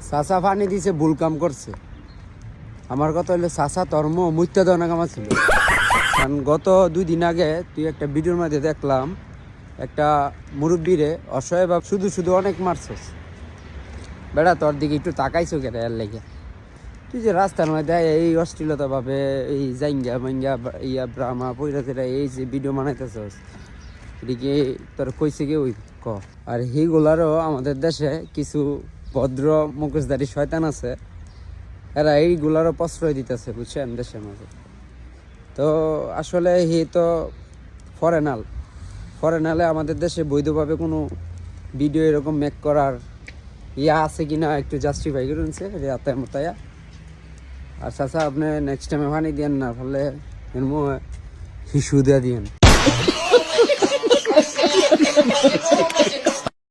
চাচা পানি দিছে ভুল কাম করছে। আমার কথা হলো চাচা ধর্ম মুত্যা দেওয়া কামা ছিল। কারণ গত 2 দিন আগে তুই একটা ভিডিওর মধ্যে দেখলাম একটা মুরব্বীরে অসহায় বা শুধু শুধু অনেক মারছস। বেড়া তোর দিকে একটু তাকাইছো কেন এর লেগে? তুই যে রাস্তার মধ্যে এই অশ্লীলতা ভাবে এই জাইঙ্গা মাইঙ্গা ইয়া ব্রাহ্মা পৈরাতেরা এই যে ভিডিও বানাইতেছস, এদিকে তোর কইছে কি ওই ক? আর সেইগুলারও আমাদের দেশে কিছু ভদ্র মুখোশধারী শয়তান আছে, এরা এইগুলারও প্রশ্রয় দিতেছে, বুঝছেন, দেশের মাঝে। তো আসলে হি তো ফরেনালে আমাদের দেশে বৈধভাবে কোনো ভিডিও এরকম মেক করার ইয়া আছে কিনা একটু জাস্টিফাই করুন রেয়াতে মতায়া। আর চাচা আপনি নেক্সট টাইমে পানি দিয়েন না, ফলে শিশু দিয়ে দিয়েন।